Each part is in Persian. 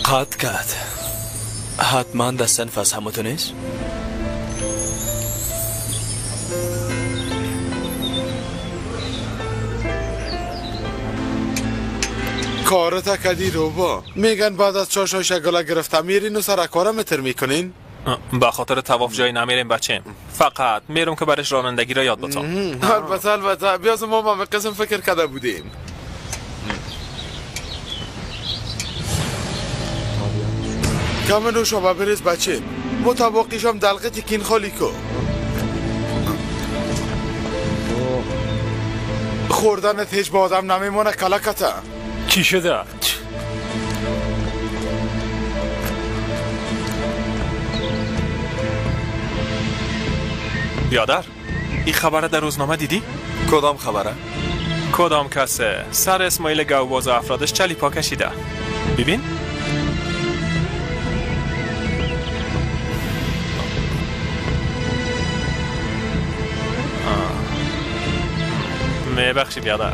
قطع کرد. حتما در صنف از هموتو نیست؟ کارتا کدی رو با میگن بعد از چاشای شگلا گرفته میرین و سر کارا متر میکنین؟ با خاطر طواف جایی نمیریم بچه، فقط میرم که برش رانندگی را یاد بتم. البته بیاز ما به قسم فکر کرده بودیم. کم نوشابه بریز بچه، مطابقیشم دلقه تکین خالی کو. خوردنت هیچ با آدم نمیمونه کلکتا. چی شده؟ بیادر، این خبره در روزنامه دیدی؟ کدام خبره؟ کدام کسه سر اسماعیل گوباز و افرادش چلی پا کشیده. ببین میبخشی بیادر،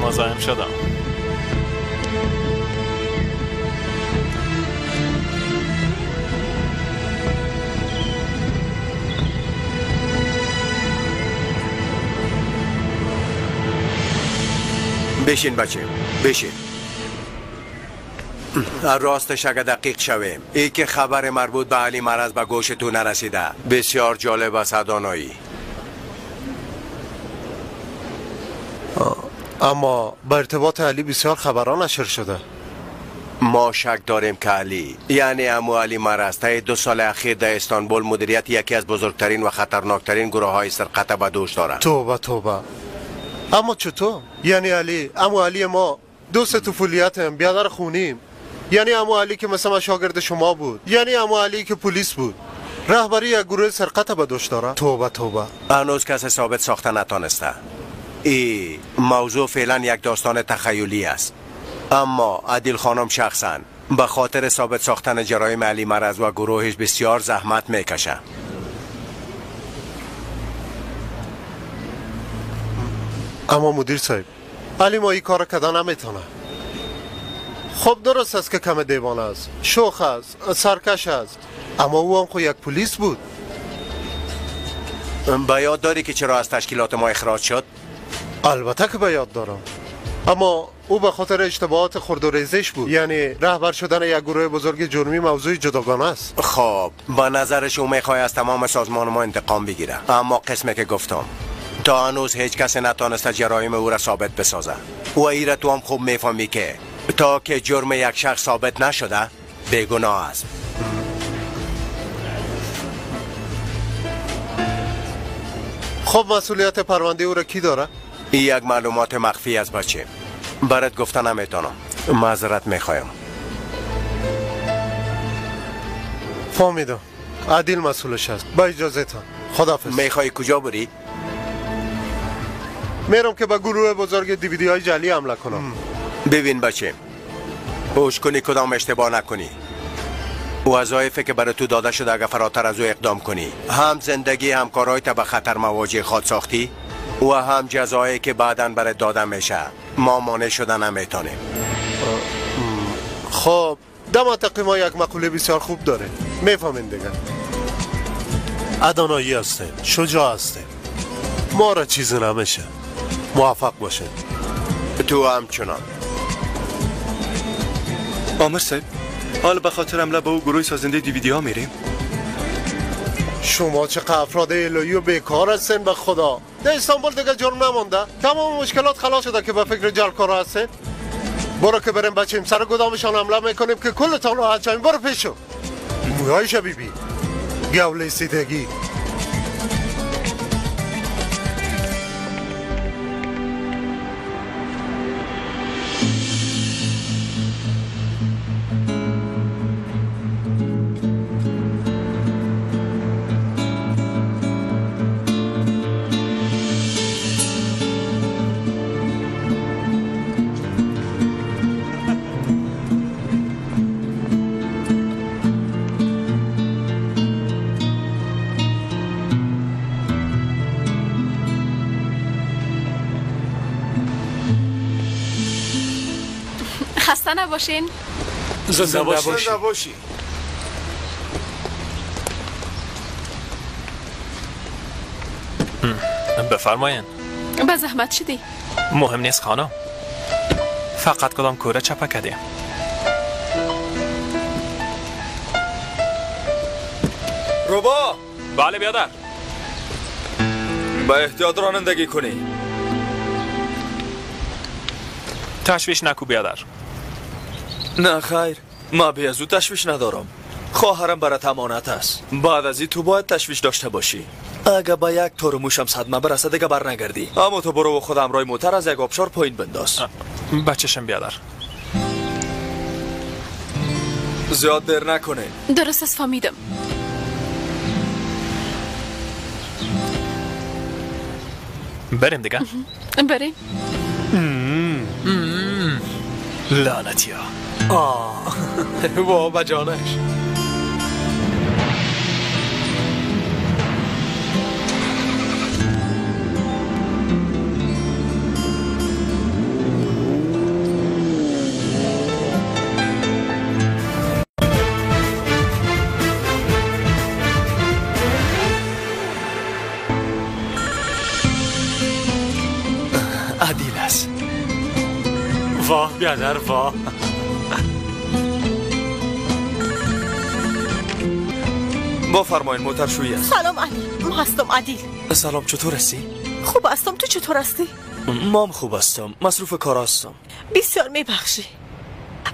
مزاحم شدم. بشین بچه، بشین. راستش اگه دقیق شویم، ای که خبر مربوط به علی مرض به گوش تو نرسیده. بسیار جالب است دانایی. اما به ارتباط علی بسیار خبران نشر شده. ما شک داریم که علی، یعنی عمو علی مرض، طی 2 سال اخیر در استانبول مدیریت یکی از بزرگترین و خطرناکترین گروه های سرقت به دوش دارد. توبه توبه. اما چطور؟ یعنی علی، عمو علی ما دوست طفولیتم، بیادر خونیم. یعنی عمو علی که مثلا شاگرد شما بود. یعنی عمو علی که پلیس بود. رهبری یک گروه سرقت به دوش داره. توبه توبه. هنوز کس ثابت ساخته نتانسته. این موضوع فعلا یک داستان تخیلی است. اما عادل خانم شخصا به خاطر ثابت ساختن جرایم علی مرض و گروهش بسیار زحمت میکشه. اما مدیر صاحب، علی ما این کار کردن نمیتونه. خب درست است که کم دیوانه است، شوخ است، سرکش است، اما او هم خود یک پلیس بود. به یاد داری که چرا از تشکیلات ما اخراج شد؟ البته که به یاد دارم، اما او به خاطر اشتباهات خرد و ریزش بود. یعنی رهبر شدن یک گروه بزرگ جرمی موضوع جداگانه است. خب به نظرش او میخواد از تمام سازمان ما انتقام بگیره. اما قسمی که گفتم، تا هنوز هیچ کس نتانسته جرایم او را ثابت بسازه. و ایره تو هم خوب میفهمی که تا که جرم یک شخص ثابت نشده بیگناه است. خب مسئولیت پرونده او را کی داره؟ این یک معلومات مخفی از بچه، برات گفته نمیتونم. معذرت میخوایم. فهمیدم، عادل مسئولش است. با اجازهتان، خداحافظ. میخوای کجا بری؟ میرم که به گروه بزرگ دیویدی های جعلی حمله کنم. ببین بچه، هوش کنی کدام اشتباه نکنی. وظایفی که برای تو داده شده اگه فراتر از او اقدام کنی، هم زندگی همکارایت به خطر مواجه خود ساختی و هم جزایی که بعداً برای داده میشه ما مانع شده نمیتونیم. خب در منطقه ما یک مقوله بسیار خوب داره، میفهمین دیگه. ادانایی هسته، شجاع هسته، ما را چیزی نمیشه. موفق باشه. تو هم چنان. آمر صاحب، حالا به خاطر حمله به او گروه سازنده دیویدی ها میریم؟ شما چه افراد الهی و بیکار هستین به خدا. در استانبول دیگه جرم نمونده، تمام مشکلات خلاص شده که به فکر جلکارا هستین. برو که بریم بچیم سر گدامشان حمله میکنیم که کلتان راحت شویم. برو پیشو. موهای شبیبی گوله سیدگی. خسته نباشین. زنده باشی. زنده باشی. بفرمایین. به زحمت شدی. مهم نیست خانم. فقط کدام کوره چپه کردیم. روبا بله بیادر. با احتیاط رانندگی کنی. تشویش نکو بیادر. نه خیر، ما به از او تشویش ندارم. خواهرم برات امانت است. بعد از این تو باید تشویش داشته باشی. اگه با یک تور موشم صدمه برسه دیگه بر نگردی. اما تو برو و خودم رای موتر از یک آبشار پایین بنداز. بچشم بیادر. زیاد دیر نکنه. درست است فهمیدم. بریم دیگه. بریم. لعنتی ها. وا بجانش. عدیل است. واه بیادر واه. با فرماین موترشویی است. سلام علی، ما هستم عدیل. سلام، چطور هستی؟ خوب هستم، تو چطور هستی؟ مام خوب هستم، مصروف کار هستم. بسیار میبخشی.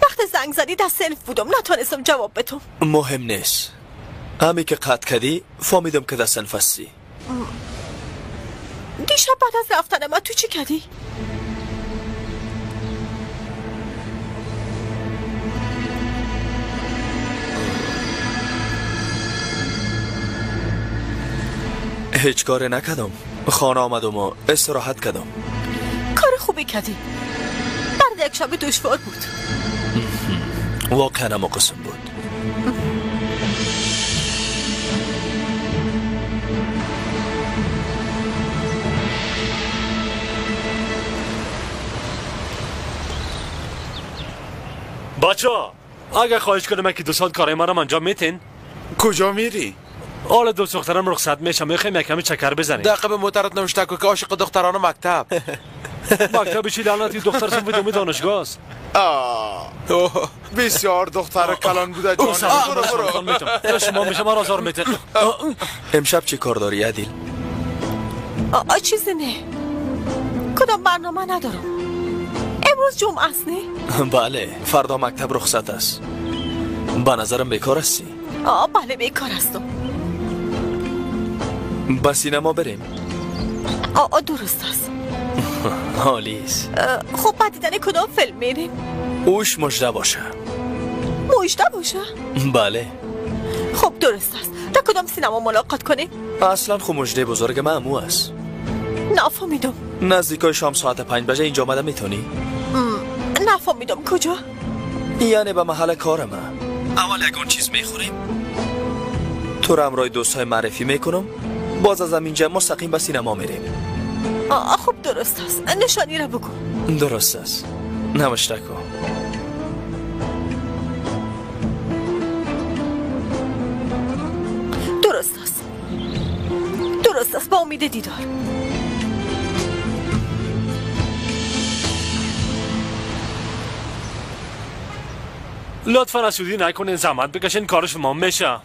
وقت زنگ زدی در صنف بودم، نتونستم جواب بدم. مهم نیست. همی که قطع کردی فهمیدم که در صنف هستی. دیشب بعد از رفتن من تو چی کردی؟ هیچ کار نکردم. خانه آمدم و استراحت کردم. کار خوبی کردی. بعد یک شب دشوار بود. واقعا اما قسم بود. بچه ها اگه خواهش کنم که 2 ساعت کارای منم انجام میتین. کجا میری؟ حالا 2 دخترم رخصت میشم، میخوایم یکمی چکر بزنیم. دقیقه به موترت نوشته که عاشق دختران مکتب. مکتب چی لعنتی، دختر سنف دومی دانشگاه است. بسیار دختر کلان بوده جان. برو شما میشه من آزار میتن. امشب چی کار داری عدیل؟ چیزی نه. کدام برنامه ندارم. امروز جمعه است نه؟ بله، فردا مکتب رخصت است. به نظرم بیکار هستی. بله بیکار هستم. به سینما بریم. درست است. حالی است. خب بعد دیدن کدام فیلم میریم؟ اوش مژده باشه. مژده باشه؟ بله. خب درست است. در کدام سینما ملاقات کنیم؟ اصلا خب مژده بزرگ من امو است. نفهمیدم. نزدیکای شام ساعت 5 بجه اینجا آمده میتونی؟ نفهمیدم کجا؟ یعنی به محل کار من. اول یکان چیز میخوریم، تو رو همراه دوستای معرفی میکنم، باز از اینجا مستقیم به سینما میریم. خب درست است. نشانی را بگو. درست است. نوشته کن. درست است. درست است. با امید دیدار. لطفا اسودی نکنین، زحمت بکشین، کار شما میشه.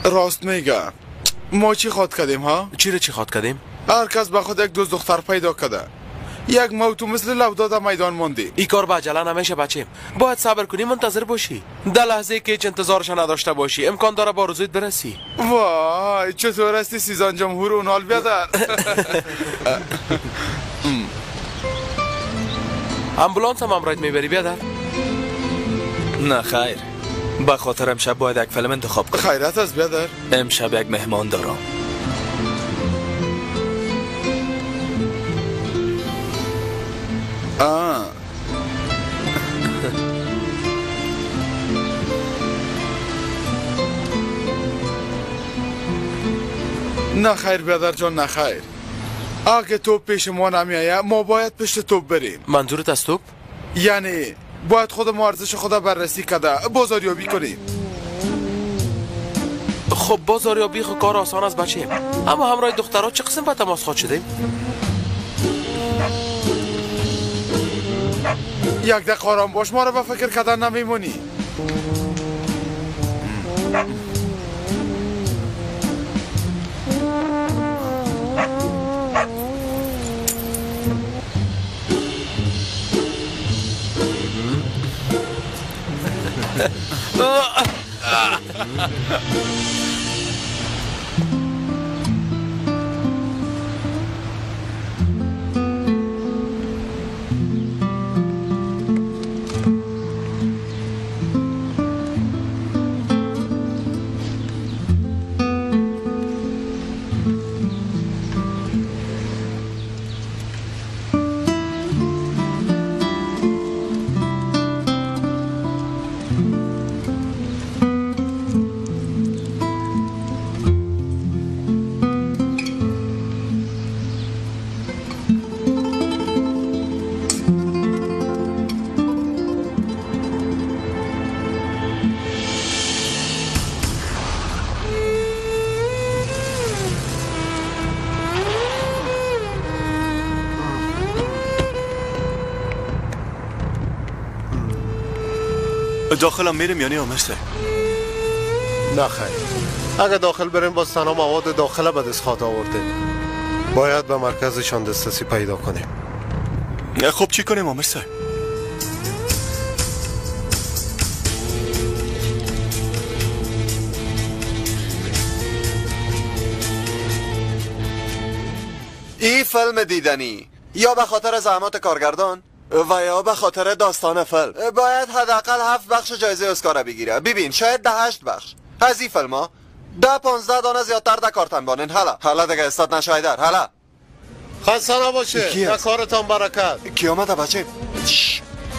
راست میگه. ما چی خواد کردیم ها؟ چی خواد کردیم؟ هر کس به خود یک دوست دختر پیدا کرده. یک موتو مثل لوداد میدان موندی. این کار با عجله نمیشه بچه. باید صبر کنی، منتظر باشی. در لحظه که هیچ انتظارش نداشته باشی امکان داره با آرزویت برسی. وای چطور هستی سیزان جمهور اون حال بیادر؟ امبولانس هم امرایت میبری بیادر؟ نه خیر، به خاطر امشب باید یک فیلم انتخاب کنم. خیرت است بیادر. امشب یک مهمان دارم. نه خیر بیادر جان، نه خیر. اگه توپ پیش ما نمیایه ما باید پشت توپ بریم. منظورت از توپ؟ یعنی باید خود ما ارزش خود بررسی کرده بازاریابی کنیم. خب بازاریابی خب کار آسان است بچه، اما همراه دخترها چه قسم به تماس خواد شدیم؟ یک دقیقه آرام باش، ما رو به فکر کردن نمیمونی. داخلم میریم یعنی آمسته؟ نه خیر، اگه داخل بریم باز تنها مواد داخل به دست خواهد آورده. باید به مرکزشان دسترسی پیدا کنیم. خب چی کنیم آمسته؟ این فیلم دیدنی یا به خاطر زحمات کارگردان و یا به خاطر داستان فیلم باید حداقل 7 بخش جایزه اسکار بگیره. ببین شاید 8 بخش از این فیلم ها 10-15 دانه زیادتر در کارتن بانن. حالا دیگه استاد نشایدر. حالا خسته نباشه، در کارتان برکت. کی آمده بچه؟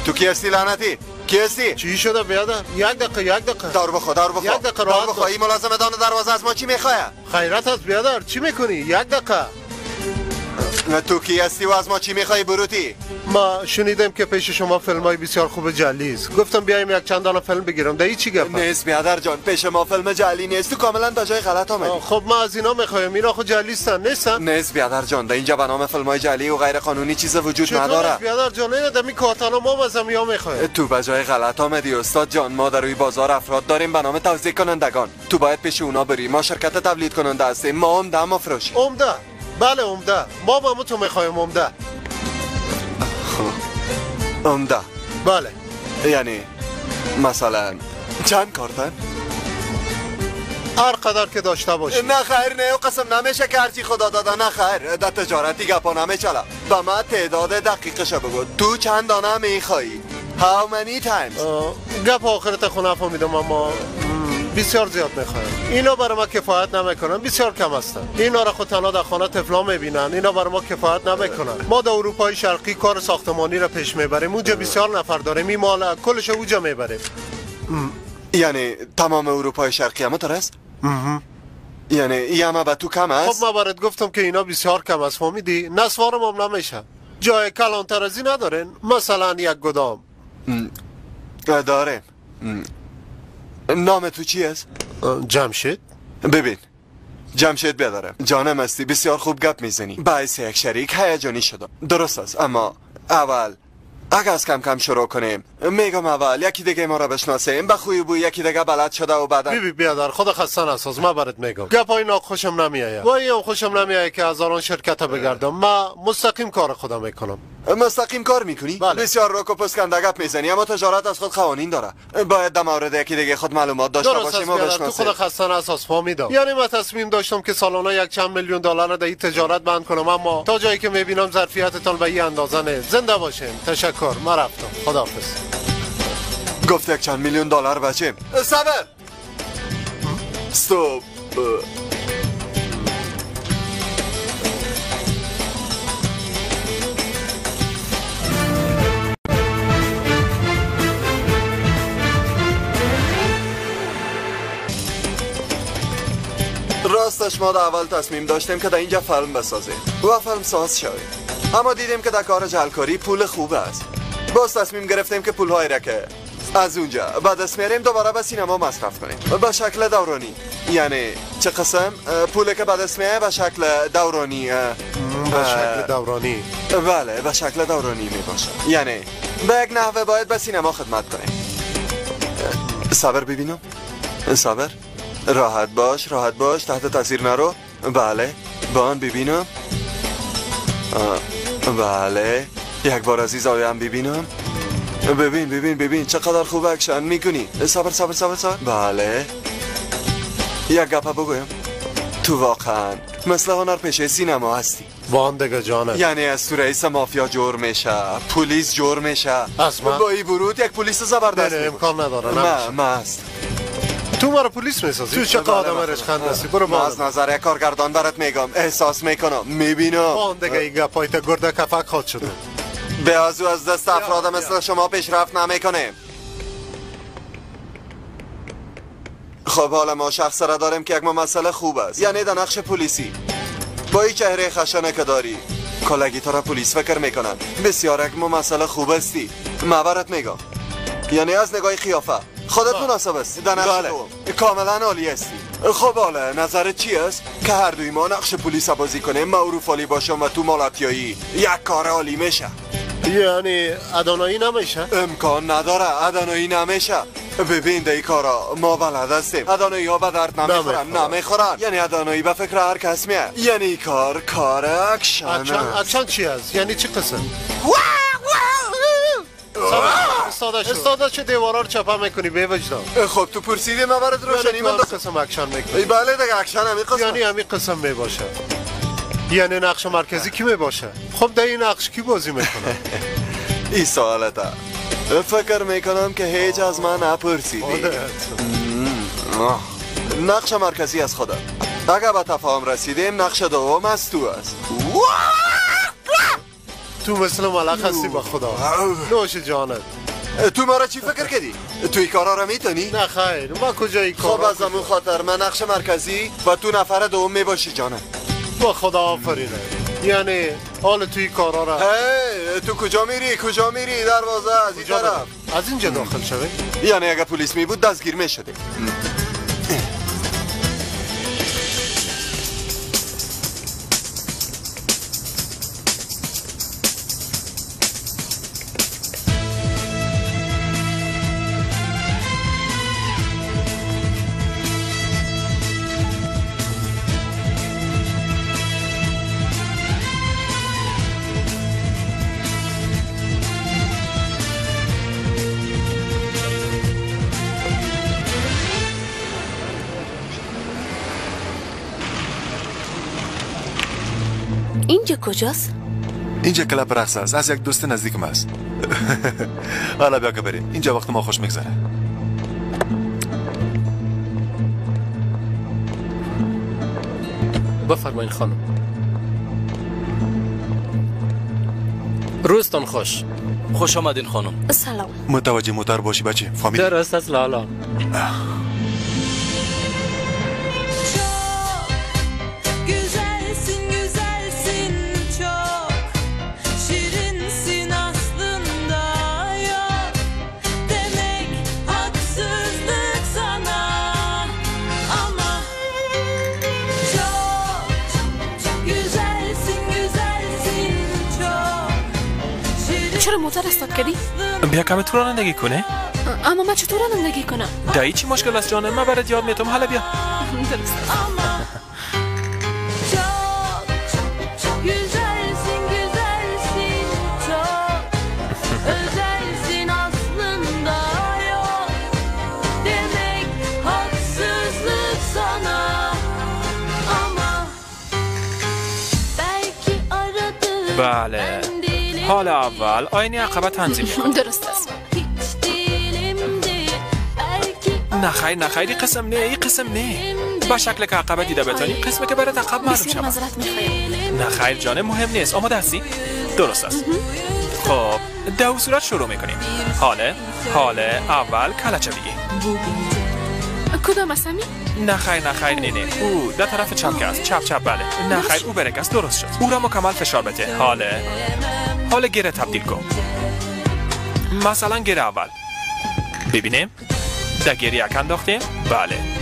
تو کی هستی لعنتی؟ کی هستی؟ چی شده بیادر؟ یک دقیقه دار بخوا یک دقیقه راحت بخوا. این ملازم دان دروازه از ما چی میخواه؟ خیرت هست بیادر، چی میکنی؟ یک دقیقه. تو کی هستی و از ما چی میخوایی بروتی؟ ما شنیدم که پیش شما فیلم های بسیار خوب جعلی است. گفتم بیایم یک چند دانه فیلم بگیرم. ده چی گفت؟ نیست بیادر جان، پیش ما فیلم جعلی نیست. تو کاملا به جای غلط آمدی. خب ما از اینا میخوایم، اینا خود جعلی هستن نیستن؟ نیست بیادر جان، ده اینجا به نام فیلم های جعلی و غیر قانونی چیز وجود نداره. چطور بیادر جان؟ اینا دمی کارتانا ما مزمیا میخوایم. تو به جای غلط آمدی استاد جان. ما در روی بازار افراد داریم به نام توزیع کنندگان. تو باید پیش اونا بری. ما شرکت تولید کننده هستیم. ما عمده مفروش. عمده؟ بله عمده. ما با تو میخوایم عمده. عمده؟ بله. یعنی مثلا چند کارتن؟ هر قدر که داشته باشی. نه خیر، نه قسم نمیشه که هرچی خدا داده. نه خیر، در تجارتی گپا نمیچله. به ما تعداد دقیقش بگو. تو چند دانه میخوایی؟ How many times؟ گپ آخرت خونه فهمیدم اما بسیار زیاد میخوایم. اینا برای ما کفایت نمیکنن، بسیار کم هستن. اینا را خود تنها در خانه طفلا میبینن. اینا برای ما کفایت نمیکنن. ما در اروپای شرقی کار ساختمانی را پیش میبریم. اونجا بسیار نفر داریم. این مال کلش اونجا میبریم. یعنی تمام اروپای شرقی هم است؟ یعنی این همه به تو کم است؟ خب من برات گفتم که اینا بسیار کم است، فهمیدی؟ نسوارم هم نمیشه. جای کلانتر از این ندارن؟ مثلا یک گدام داریم. نام تو چی است؟ جمشید. ببین جمشید بیادرم، جانم هستی، بسیار خوب گپ میزنی. باعث یک شریک هیجانی شدم. درست است، اما اول اگه از کم کم شروع کنیم. میگم اول یکی دیگه ما را بشناسیم، به خوی بو یکی دیگه بلد شده و بعدا بیادر خدا خسته نساز. من برات میگم گپای ناخوشم نمیایه. وای هم خوشم نمیایه که هزاران شرکت بگردم. من مستقیم کار خودم میکنم. مستقیم کار میکنی؟ بله. بسیار روک و پسکنده گپ میزنی، اما تجارت از خود قوانین داره. باید در مورد یکی دیگه خود معلومات داشته باشیم و بشناسیم. تو خدا خسته نساز، فهمیدم. یعنی من تصمیم داشتم که سالانه یک چند میلیون دلار در این تجارت بند کنم، اما تا جایی که میبینم ظرفیتتان به این اندازه نه. زنده باشین. تشکر. من رفتم. خداحافظ. گفت یک چند میلیون دلار بچیم. صبر. استوب. راستش ما در اول تصمیم داشتیم که در اینجا فیلم بسازیم و فیلم ساز شویم، اما دیدیم که در کار جعلکاری پول خوب است. باز تصمیم گرفتیم که پولهایی را که از اونجا بعد از میریم دوباره به سینما مصرف کنیم به شکل دورانی. یعنی چه قسم؟ پولی که بعد از میه به شکل دورانی. به شکل دورانی؟ بله به شکل دورانی می باشه. یعنی به یک نحوه باید به سینما خدمت کنیم. صبر ببینم. صبر. راحت باش تحت تاثیر نرو. بله با آن ببینم. بله یک بار از این زاویه هم ببینم. ببین چقدر خوب اکشن میکنی. صبر. بله یک گپه بگویم، تو واقعا مثل هنرپیشه سینما هستی. وان دیگه جانه. یعنی از تو رئیس مافیا جور میشه، پلیس جور میشه. از من؟ با این ورود یک پلیس زبردست. نه امکان نداره. نه است. تو مرا پلیس میسازی؟ تو چه آدم رشخند هستی؟ برو ما از نظر کارگردان برات میگم، احساس میکنم، میبینم. وان دیگه این گپایت گرده کفک خود شده. به از دست افراد مثل شما پیشرفت نمیکنیم. خب حالا ما شخص را داریم که یک ممثل خوب است، یعنی در نقش پلیسی. با این چهره خشنه که داری کلگی تو را پلیس فکر میکنن. بسیار یک ممثل خوب استی، معبرت میگم. یعنی از نگاه قیافه خودت مناسب است در نقش تو، کاملا عالی استی. خب حالا نظرت چی است که هر دوی ما نقش پلیس بازی کنیم، معروف عالی باشم و تو مالاتیایی یک کار عالی میشه؟ یعنی ادانایی نمیشه؟ امکان نداره ادانایی نمیشه. ببین دی کارا ما بلد هستیم، ادانایی ها به درد نمیخورن. یعنی ادانایی به فکر هر کس میه. یعنی کار اکشن چی است؟ یعنی چی قسم؟ استاده چه دیوارا رو چپا میکنی به وجدان؟ خب تو پرسیدی ما برات روشنی من قسم اکشن میکنی؟ بله دیگه اکشن همین قسم. یعنی همین قسم میباشه. یعنی نقش مرکزی کی میباشه؟ خب در این نقش کی بازی میکنه؟ این سوالته. فکر میکنم که هیچ از من نپرسیدی. نقش مرکزی از خودم. اگر به تفاهم رسیدیم نقش دوم از تو است. تو مثل ملک هستی با خدا. نوش جانت. تو ما را چی فکر کردی؟ تو این کارا را میتونی؟ نه خیر ما کجا این کارا؟ خب از همون خاطر من نقش مرکزی و تو نفر دوم میباشی جانم. با خدا آفرینه. یعنی حال توی کارا را تو کجا میری دروازه از این طرف. از اینجا داخل شوی؟ یعنی اگه پلیس می بود دستگیر میشدی. اینجا کجاست؟ اینجا کلاب رقص است. از یک دوست نزدیکم است. حالا بیا که بریم. اینجا وقت ما خوش میگذره. بفرمایید خانم. روزتان خوش. خوش آمدین خانم. سلام. متوجه موتور باشی بچه. فامیل. درست است لالا. چرا موتور استارت کردی؟ بیا کم تو رانندگی کنه. اما من چطور رانندگی کنم؟ دایی چی مشکل است جانم؟ من برات یاد میتونم. حالا بیا. درست. بله. حال اول آینه عقبه تنظیم کن. درست است. نه خیر این قسم نه با شکل که عقبه دیده بتانی قسمه که برات عقب معلوم شد. معذرت میخوایم. نه خیر جانم مهم نیست. آماده هستی؟ درست است. خب در صورت شروع میکنیم. حال اول کلچه بگی. کدام اسمی؟ نخیر نه او در طرف چپ که است چپ بله نخیر او برک است درست شد او را مکمل فشار بده حال گره تبدیل کن مثلا گره اول ببینیم در گره یک انداختیم بله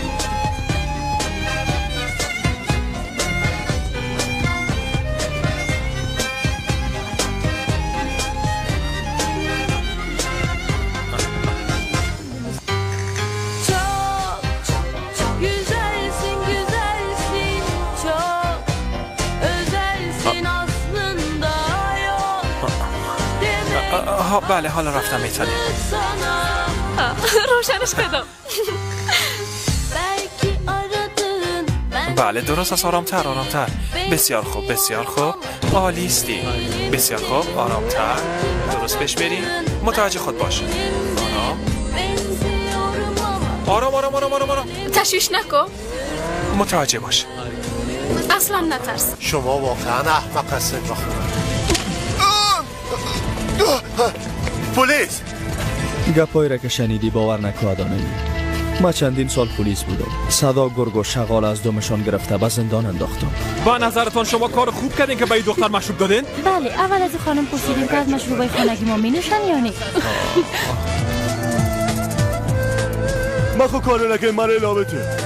بله حالا رفتم میتونیم روشنش کدام بله درست است آرامتر بسیار خوب عالیستی بسیار خوب آرامتر درست پیش بریم متوجه خود باش آرام تشویش نکن متوجه باش اصلا نترس شما واقعا احمق هستید بخونم پلیس گپایی را که شنیدی باور نکو آدمی ما چندین سال پلیس بودم صدا گرگ و شغال از دومشان گرفته به زندان انداختم با نظرتان شما کار خوب کردین که به این دختر مشروب دادین؟ بله اول از خانم پرسیدیم که از مشروبای خانگی ما می نوشن یا نه ما خو کارو نکن من لابته